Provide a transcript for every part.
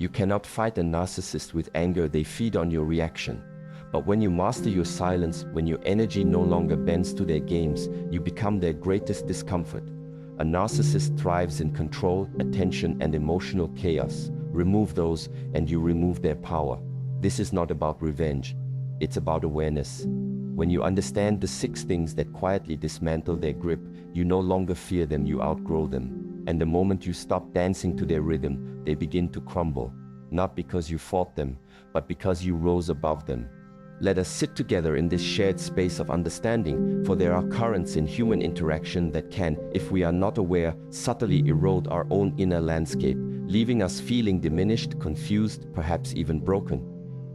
You cannot fight a narcissist with anger, they feed on your reaction. But when you master your silence, when your energy no longer bends to their games, you become their greatest discomfort. A narcissist thrives in control, attention, and emotional chaos. Remove those, and you remove their power. This is not about revenge. It's about awareness. When you understand the 6 things that quietly dismantle their grip, you no longer fear them, you outgrow them. And the moment you stop dancing to their rhythm, they begin to crumble. Not because you fought them, but because you rose above them. Let us sit together in this shared space of understanding, for there are currents in human interaction that can, if we are not aware, subtly erode our own inner landscape, leaving us feeling diminished, confused, perhaps even broken.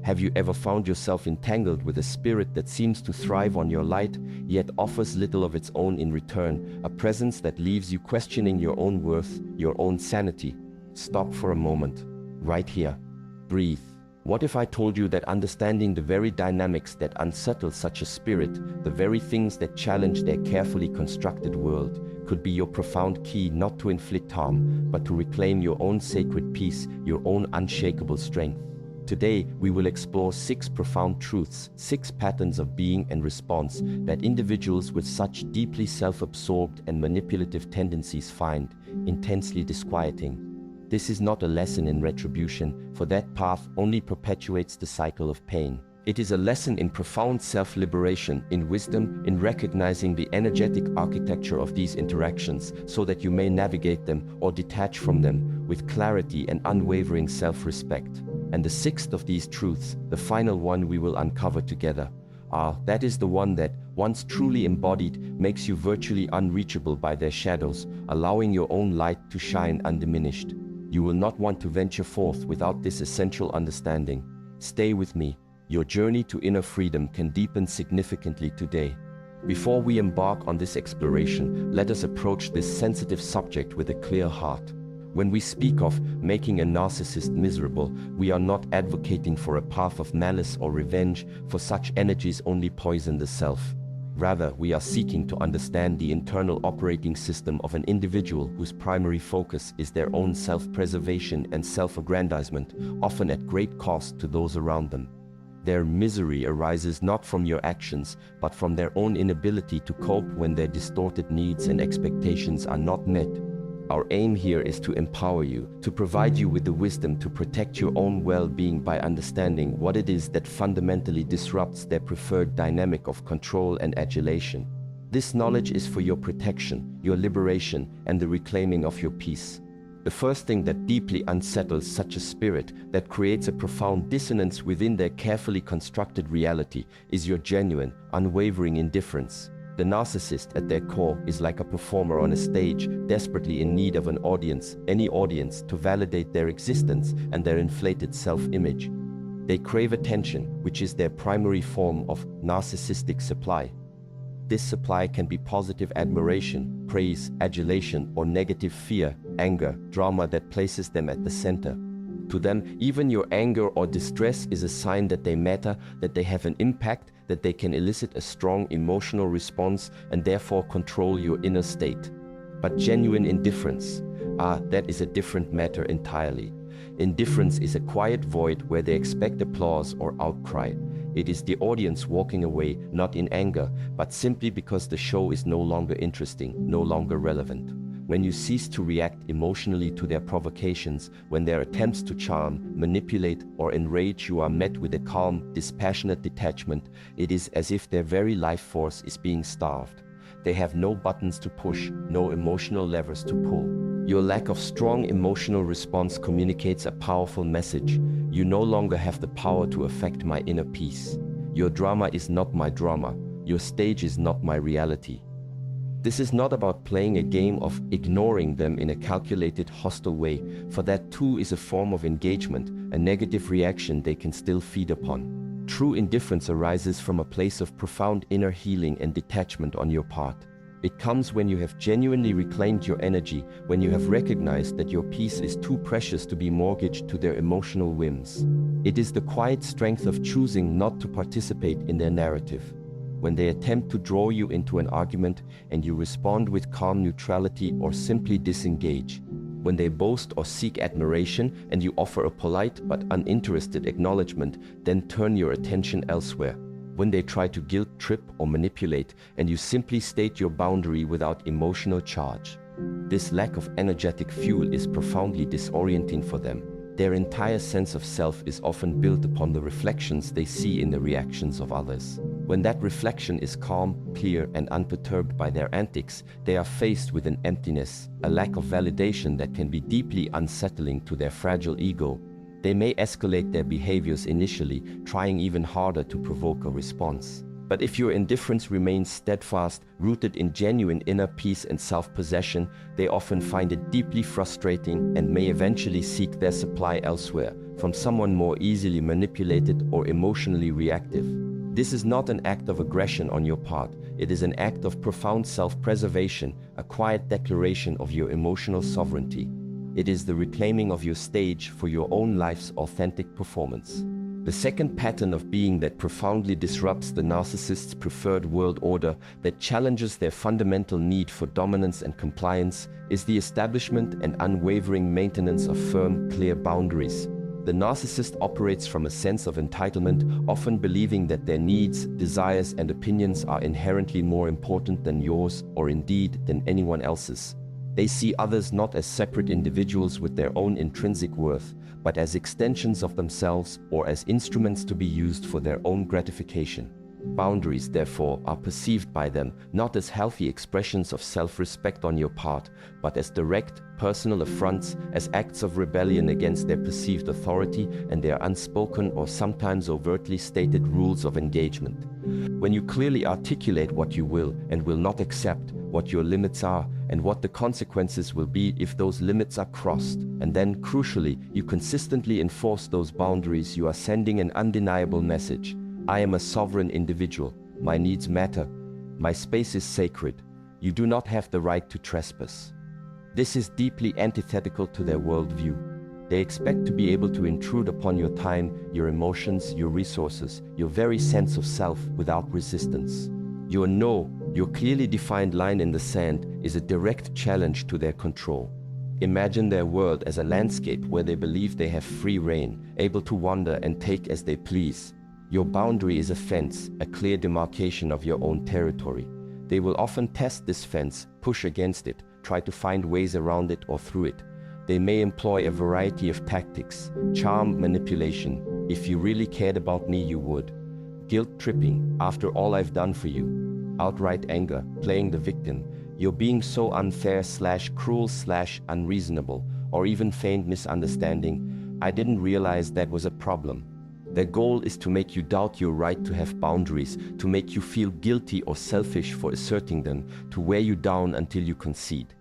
Have you ever found yourself entangled with a spirit that seems to thrive on your light, yet offers little of its own in return, a presence that leaves you questioning your own worth, your own sanity? Stop for a moment, right here. Breathe. What if I told you that understanding the very dynamics that unsettle such a spirit, the very things that challenge their carefully constructed world, could be your profound key not to inflict harm, but to reclaim your own sacred peace, your own unshakable strength? Today, we will explore 6 profound truths, 6 patterns of being and response that individuals with such deeply self-absorbed and manipulative tendencies find intensely disquieting. This is not a lesson in retribution, for that path only perpetuates the cycle of pain. It is a lesson in profound self-liberation, in wisdom, in recognizing the energetic architecture of these interactions so that you may navigate them or detach from them with clarity and unwavering self-respect. And the 6th of these truths, the final one we will uncover together, that is the one that, once truly embodied, makes you virtually unreachable by their shadows, allowing your own light to shine undiminished. You will not want to venture forth without this essential understanding. Stay with me. Your journey to inner freedom can deepen significantly today. Before we embark on this exploration, let us approach this sensitive subject with a clear heart. When we speak of making a narcissist miserable, we are not advocating for a path of malice or revenge, for such energies only poison the self. Rather, we are seeking to understand the internal operating system of an individual whose primary focus is their own self-preservation and self-aggrandizement, often at great cost to those around them. Their misery arises not from your actions, but from their own inability to cope when their distorted needs and expectations are not met. Our aim here is to empower you, to provide you with the wisdom to protect your own well-being by understanding what it is that fundamentally disrupts their preferred dynamic of control and adulation. This knowledge is for your protection, your liberation, and the reclaiming of your peace. The first thing that deeply unsettles such a spirit, that creates a profound dissonance within their carefully constructed reality, is your genuine, unwavering indifference. The narcissist at their core is like a performer on a stage, desperately in need of an audience, any audience, to validate their existence and their inflated self-image. They crave attention, which is their primary form of narcissistic supply. This supply can be positive admiration, praise, adulation, or negative fear, anger, drama that places them at the center. To them, even your anger or distress is a sign that they matter, that they have an impact, that they can elicit a strong emotional response and therefore control your inner state. But genuine indifference, that is a different matter entirely. Indifference is a quiet void where they expect applause or outcry. It is the audience walking away, not in anger, but simply because the show is no longer interesting, no longer relevant. When you cease to react emotionally to their provocations, when their attempts to charm, manipulate, or enrage you are met with a calm, dispassionate detachment, it is as if their very life force is being starved. They have no buttons to push, no emotional levers to pull. Your lack of strong emotional response communicates a powerful message. You no longer have the power to affect my inner peace. Your drama is not my drama. Your stage is not my reality. This is not about playing a game of ignoring them in a calculated, hostile way, for that too is a form of engagement, a negative reaction they can still feed upon. True indifference arises from a place of profound inner healing and detachment on your part. It comes when you have genuinely reclaimed your energy, when you have recognized that your peace is too precious to be mortgaged to their emotional whims. It is the quiet strength of choosing not to participate in their narrative. When they attempt to draw you into an argument and you respond with calm neutrality or simply disengage. When they boast or seek admiration and you offer a polite but uninterested acknowledgement, then turn your attention elsewhere. When they try to guilt trip or manipulate and you simply state your boundary without emotional charge. This lack of energetic fuel is profoundly disorienting for them. Their entire sense of self is often built upon the reflections they see in the reactions of others. When that reflection is calm, clear, and unperturbed by their antics, they are faced with an emptiness, a lack of validation that can be deeply unsettling to their fragile ego. They may escalate their behaviors initially, trying even harder to provoke a response. But if your indifference remains steadfast, rooted in genuine inner peace and self-possession, they often find it deeply frustrating and may eventually seek their supply elsewhere, from someone more easily manipulated or emotionally reactive. This is not an act of aggression on your part. It is an act of profound self-preservation, a quiet declaration of your emotional sovereignty. It is the reclaiming of your stage for your own life's authentic performance. The second pattern of being that profoundly disrupts the narcissist's preferred world order, that challenges their fundamental need for dominance and compliance, is the establishment and unwavering maintenance of firm, clear boundaries. The narcissist operates from a sense of entitlement, often believing that their needs, desires, and opinions are inherently more important than yours, or indeed than anyone else's. They see others not as separate individuals with their own intrinsic worth, but as extensions of themselves or as instruments to be used for their own gratification. Boundaries, therefore, are perceived by them not as healthy expressions of self-respect on your part, but as direct, personal affronts, as acts of rebellion against their perceived authority and their unspoken or sometimes overtly stated rules of engagement. When you clearly articulate what you will and will not accept, what your limits are, and what the consequences will be if those limits are crossed, and then, crucially, you consistently enforce those boundaries, you are sending an undeniable message. I am a sovereign individual. My needs matter. My space is sacred. You do not have the right to trespass. This is deeply antithetical to their worldview. They expect to be able to intrude upon your time, your emotions, your resources, your very sense of self without resistance. Your no, your clearly defined line in the sand, is a direct challenge to their control. Imagine their world as a landscape where they believe they have free rein, able to wander and take as they please. Your boundary is a fence, a clear demarcation of your own territory. They will often test this fence, push against it, try to find ways around it or through it. They may employ a variety of tactics: charm, manipulation. If you really cared about me, you would. Guilt tripping, after all I've done for you. Outright anger, playing the victim. You're being so unfair / cruel / unreasonable, or even feigned misunderstanding. I didn't realize that was a problem. Their goal is to make you doubt your right to have boundaries, to make you feel guilty or selfish for asserting them, to wear you down until you concede.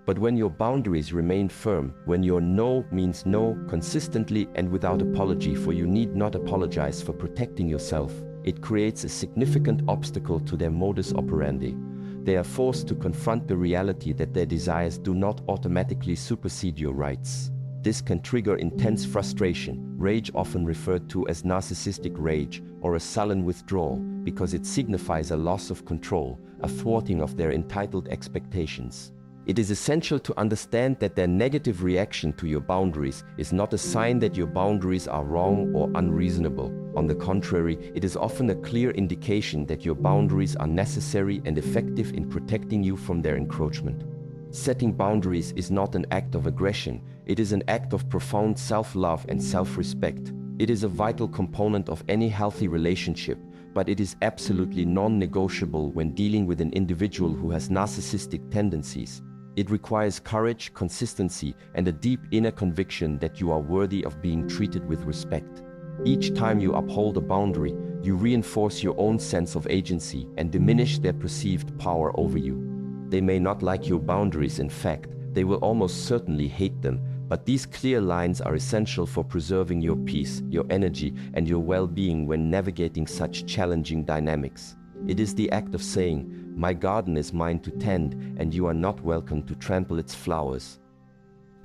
But when your boundaries remain firm, when your no means no consistently and without apology, for you need not apologize for protecting yourself, it creates a significant obstacle to their modus operandi. They are forced to confront the reality that their desires do not automatically supersede your rights. This can trigger intense frustration, rage often referred to as narcissistic rage, or a sullen withdrawal, because it signifies a loss of control, a thwarting of their entitled expectations. It is essential to understand that their negative reaction to your boundaries is not a sign that your boundaries are wrong or unreasonable. On the contrary, it is often a clear indication that your boundaries are necessary and effective in protecting you from their encroachment. Setting boundaries is not an act of aggression, it is an act of profound self-love and self-respect. It is a vital component of any healthy relationship, but it is absolutely non-negotiable when dealing with an individual who has narcissistic tendencies. It requires courage, consistency, and a deep inner conviction that you are worthy of being treated with respect. Each time you uphold a boundary, you reinforce your own sense of agency and diminish their perceived power over you. They may not like your boundaries, in fact, they will almost certainly hate them, but these clear lines are essential for preserving your peace, your energy, and your well-being when navigating such challenging dynamics. It is the act of saying, "My garden is mine to tend, and you are not welcome to trample its flowers."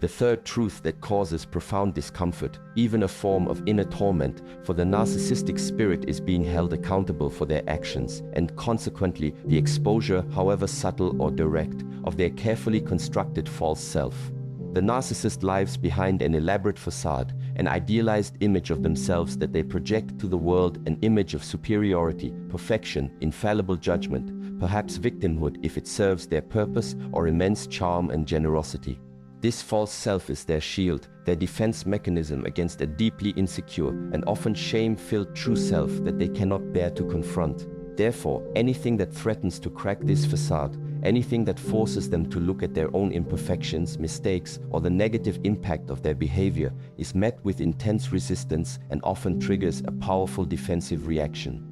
The third truth that causes profound discomfort, even a form of inner torment, for the narcissistic spirit is being held accountable for their actions, and consequently the exposure, however subtle or direct, of their carefully constructed false self. The narcissist lives behind an elaborate facade, an idealized image of themselves that they project to the world, an image of superiority, perfection, infallible judgment, perhaps victimhood if it serves their purpose, or immense charm and generosity. This false self is their shield, their defense mechanism against a deeply insecure and often shame-filled true self that they cannot bear to confront. Therefore, anything that threatens to crack this facade, anything that forces them to look at their own imperfections, mistakes, or the negative impact of their behavior is met with intense resistance and often triggers a powerful defensive reaction.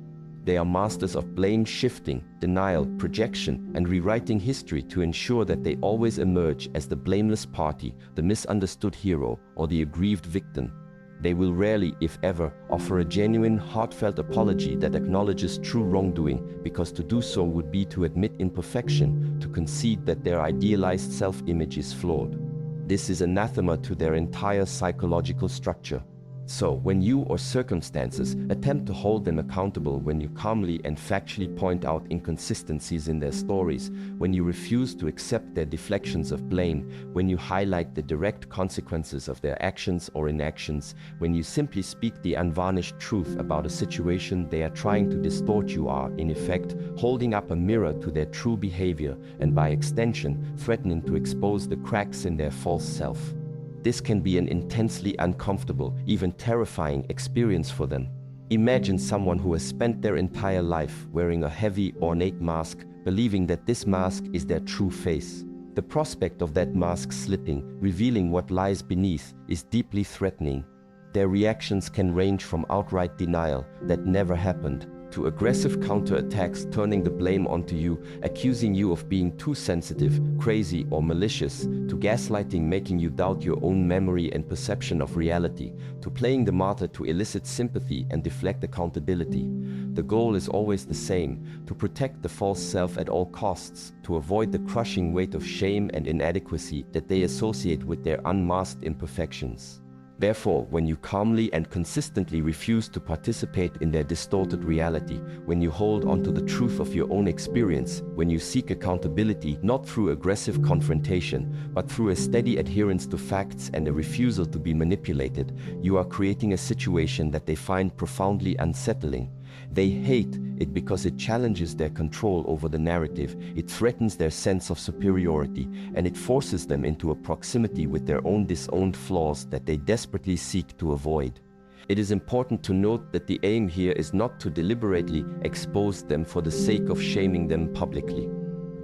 They are masters of blame shifting, denial, projection, and rewriting history to ensure that they always emerge as the blameless party, the misunderstood hero, or the aggrieved victim. They will rarely, if ever, offer a genuine, heartfelt apology that acknowledges true wrongdoing, because to do so would be to admit imperfection, to concede that their idealized self-image is flawed. This is anathema to their entire psychological structure. So, when you or circumstances attempt to hold them accountable, when you calmly and factually point out inconsistencies in their stories, when you refuse to accept their deflections of blame, when you highlight the direct consequences of their actions or inactions, when you simply speak the unvarnished truth about a situation they are trying to distort, you are, in effect, holding up a mirror to their true behavior and, by extension, threatening to expose the cracks in their false self. This can be an intensely uncomfortable, even terrifying experience for them. Imagine someone who has spent their entire life wearing a heavy, ornate mask, believing that this mask is their true face. The prospect of that mask slipping, revealing what lies beneath, is deeply threatening. Their reactions can range from outright denial that never happened, to aggressive counterattacks turning the blame onto you, accusing you of being too sensitive, crazy, or malicious, to gaslighting, making you doubt your own memory and perception of reality, to playing the martyr to elicit sympathy and deflect accountability. The goal is always the same: to protect the false self at all costs, to avoid the crushing weight of shame and inadequacy that they associate with their unmasked imperfections. Therefore, when you calmly and consistently refuse to participate in their distorted reality, when you hold onto the truth of your own experience, when you seek accountability not through aggressive confrontation, but through a steady adherence to facts and a refusal to be manipulated, you are creating a situation that they find profoundly unsettling. They hate it because it challenges their control over the narrative, it threatens their sense of superiority, and it forces them into a proximity with their own disowned flaws that they desperately seek to avoid. It is important to note that the aim here is not to deliberately expose them for the sake of shaming them publicly,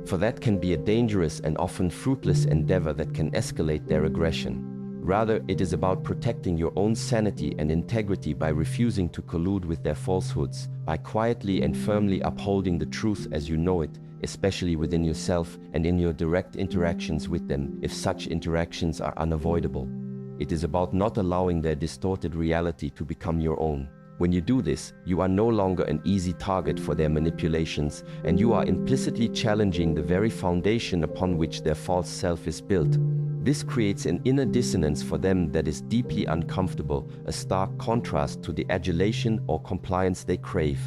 for that can be a dangerous and often fruitless endeavor that can escalate their aggression. Rather, it is about protecting your own sanity and integrity by refusing to collude with their falsehoods, by quietly and firmly upholding the truth as you know it, especially within yourself and in your direct interactions with them, if such interactions are unavoidable. It is about not allowing their distorted reality to become your own. When you do this, you are no longer an easy target for their manipulations, and you are implicitly challenging the very foundation upon which their false self is built. This creates an inner dissonance for them that is deeply uncomfortable, a stark contrast to the adulation or compliance they crave.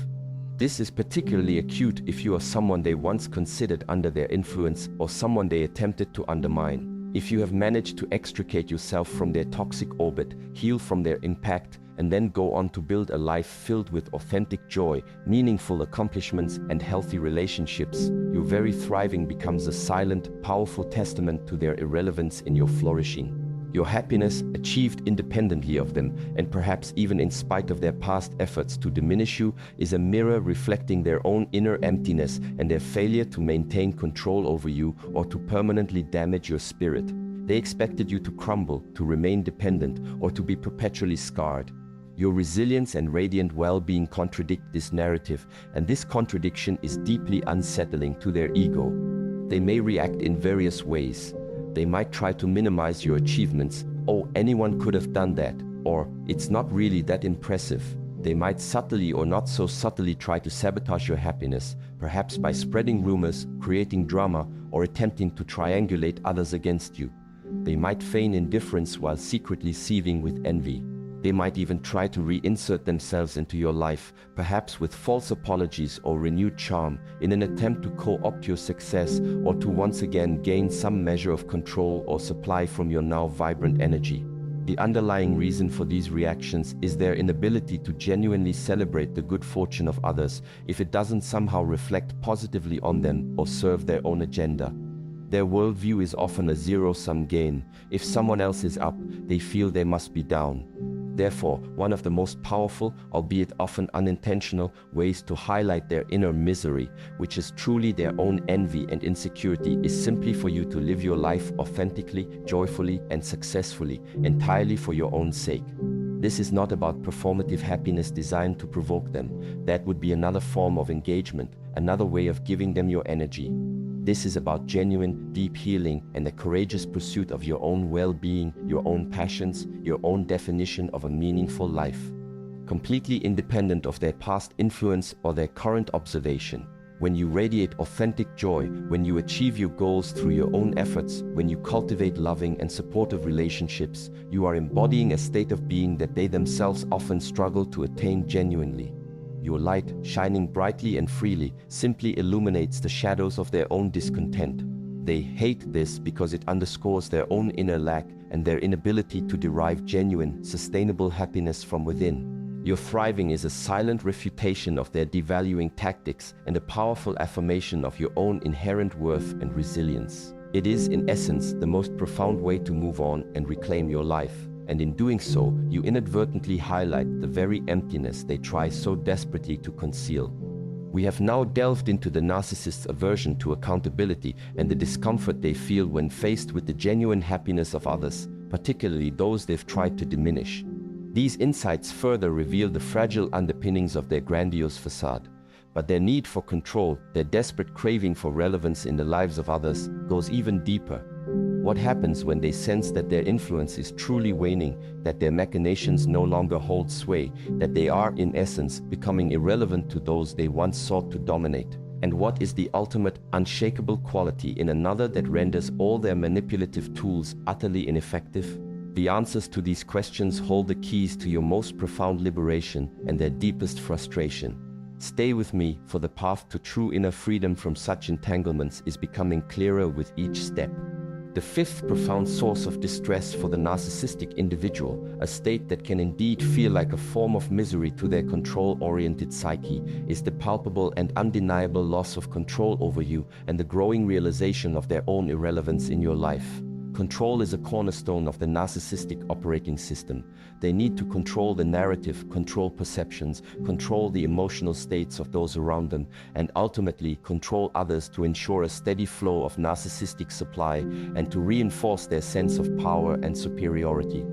This is particularly acute if you are someone they once considered under their influence or someone they attempted to undermine. If you have managed to extricate yourself from their toxic orbit, heal from their impact, and then go on to build a life filled with authentic joy, meaningful accomplishments, and healthy relationships, your very thriving becomes a silent, powerful testament to their irrelevance in your flourishing. Your happiness, achieved independently of them, and perhaps even in spite of their past efforts to diminish you, is a mirror reflecting their own inner emptiness and their failure to maintain control over you or to permanently damage your spirit. They expected you to crumble, to remain dependent, or to be perpetually scarred. Your resilience and radiant well-being contradict this narrative, and this contradiction is deeply unsettling to their ego. They may react in various ways. They might try to minimize your achievements. "Oh, anyone could have done that," or "it's not really that impressive." They might subtly or not so subtly try to sabotage your happiness, perhaps by spreading rumors, creating drama, or attempting to triangulate others against you. They might feign indifference while secretly seething with envy. They might even try to reinsert themselves into your life, perhaps with false apologies or renewed charm, in an attempt to co-opt your success or to once again gain some measure of control or supply from your now vibrant energy. The underlying reason for these reactions is their inability to genuinely celebrate the good fortune of others if it doesn't somehow reflect positively on them or serve their own agenda. Their worldview is often a zero-sum game. If someone else is up, they feel they must be down. Therefore, one of the most powerful, albeit often unintentional, ways to highlight their inner misery, which is truly their own envy and insecurity, is simply for you to live your life authentically, joyfully, and successfully, entirely for your own sake. This is not about performative happiness designed to provoke them. That would be another form of engagement, another way of giving them your energy. This is about genuine, deep healing and the courageous pursuit of your own well-being, your own passions, your own definition of a meaningful life. Completely independent of their past influence or their current observation. When you radiate authentic joy, when you achieve your goals through your own efforts, when you cultivate loving and supportive relationships, you are embodying a state of being that they themselves often struggle to attain genuinely. Your light, shining brightly and freely, simply illuminates the shadows of their own discontent. They hate this because it underscores their own inner lack and their inability to derive genuine, sustainable happiness from within. Your thriving is a silent refutation of their devaluing tactics and a powerful affirmation of your own inherent worth and resilience. It is, in essence, the most profound way to move on and reclaim your life. And in doing so, you inadvertently highlight the very emptiness they try so desperately to conceal. We have now delved into the narcissist's aversion to accountability and the discomfort they feel when faced with the genuine happiness of others, particularly those they've tried to diminish. These insights further reveal the fragile underpinnings of their grandiose facade. But their need for control, their desperate craving for relevance in the lives of others, goes even deeper. What happens when they sense that their influence is truly waning, that their machinations no longer hold sway, that they are, in essence, becoming irrelevant to those they once sought to dominate? And what is the ultimate, unshakable quality in another that renders all their manipulative tools utterly ineffective? The answers to these questions hold the keys to your most profound liberation and their deepest frustration. Stay with me, for the path to true inner freedom from such entanglements is becoming clearer with each step. The fifth profound source of distress for the narcissistic individual, a state that can indeed feel like a form of misery to their control-oriented psyche, is the palpable and undeniable loss of control over you and the growing realization of their own irrelevance in your life. Control is a cornerstone of the narcissistic operating system. They need to control the narrative, control perceptions, control the emotional states of those around them, and ultimately control others to ensure a steady flow of narcissistic supply and to reinforce their sense of power and superiority.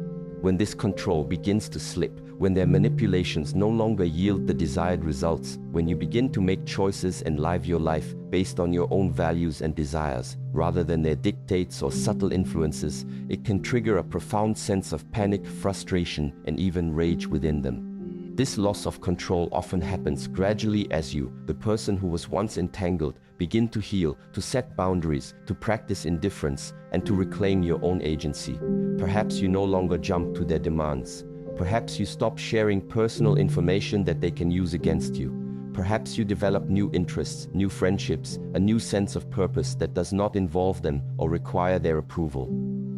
When this control begins to slip, when their manipulations no longer yield the desired results, when you begin to make choices and live your life based on your own values and desires, rather than their dictates or subtle influences, it can trigger a profound sense of panic, frustration, and even rage within them. This loss of control often happens gradually as you, the person who was once entangled, begin to heal, to set boundaries, to practice indifference, and to reclaim your own agency. Perhaps you no longer jump to their demands. Perhaps you stop sharing personal information that they can use against you. Perhaps you develop new interests, new friendships, a new sense of purpose that does not involve them or require their approval.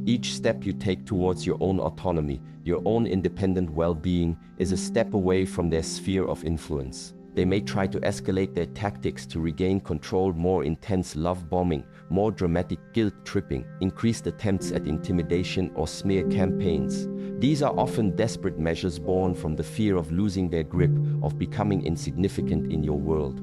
Each step you take towards your own autonomy, your own independent well-being, is a step away from their sphere of influence. They may try to escalate their tactics to regain control, more intense love bombing, more dramatic guilt-tripping, increased attempts at intimidation or smear campaigns. These are often desperate measures born from the fear of losing their grip, of becoming insignificant in your world.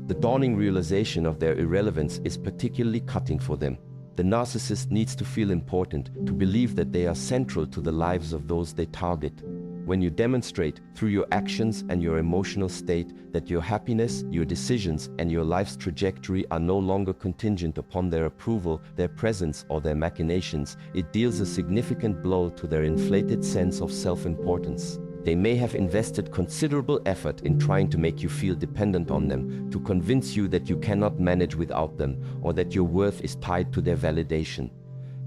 The dawning realization of their irrelevance is particularly cutting for them. The narcissist needs to feel important, to believe that they are central to the lives of those they target. When you demonstrate, through your actions and your emotional state, that your happiness, your decisions, and your life's trajectory are no longer contingent upon their approval, their presence, or their machinations, it deals a significant blow to their inflated sense of self-importance. They may have invested considerable effort in trying to make you feel dependent on them, to convince you that you cannot manage without them, or that your worth is tied to their validation.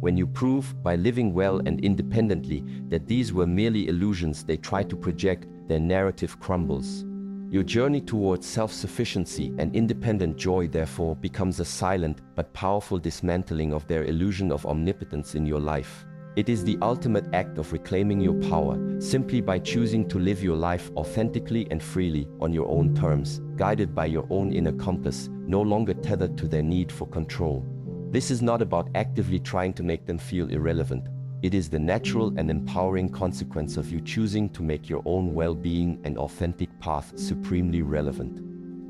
When you prove, by living well and independently, that these were merely illusions they try to project, their narrative crumbles. Your journey towards self-sufficiency and independent joy therefore becomes a silent but powerful dismantling of their illusion of omnipotence in your life. It is the ultimate act of reclaiming your power, simply by choosing to live your life authentically and freely on your own terms, guided by your own inner compass, no longer tethered to their need for control. This is not about actively trying to make them feel irrelevant. It is the natural and empowering consequence of you choosing to make your own well-being and authentic path supremely relevant.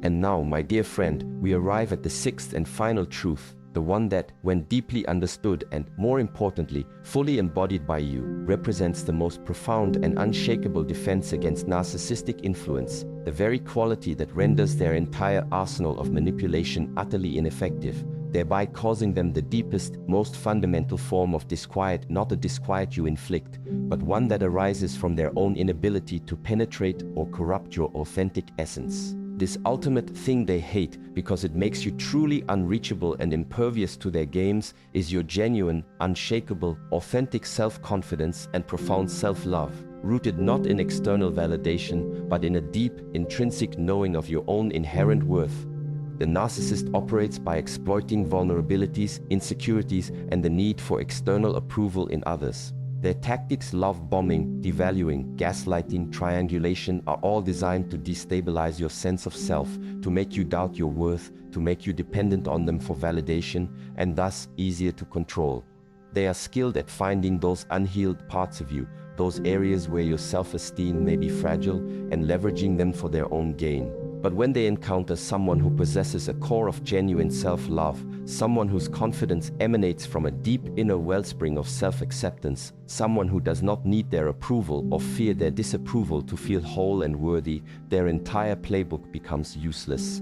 And now, my dear friend, we arrive at the sixth and final truth, the one that, when deeply understood and, more importantly, fully embodied by you, represents the most profound and unshakable defense against narcissistic influence, the very quality that renders their entire arsenal of manipulation utterly ineffective, thereby causing them the deepest, most fundamental form of disquiet, not a disquiet you inflict, but one that arises from their own inability to penetrate or corrupt your authentic essence. This ultimate thing they hate, because it makes you truly unreachable and impervious to their games, is your genuine, unshakable, authentic self-confidence and profound self-love, rooted not in external validation, but in a deep, intrinsic knowing of your own inherent worth. The narcissist operates by exploiting vulnerabilities, insecurities, and the need for external approval in others. Their tactics, love bombing, devaluing, gaslighting, triangulation, are all designed to destabilize your sense of self, to make you doubt your worth, to make you dependent on them for validation, and thus easier to control. They are skilled at finding those unhealed parts of you, those areas where your self-esteem may be fragile, and leveraging them for their own gain. But when they encounter someone who possesses a core of genuine self-love, someone whose confidence emanates from a deep inner wellspring of self-acceptance, someone who does not need their approval or fear their disapproval to feel whole and worthy, their entire playbook becomes useless.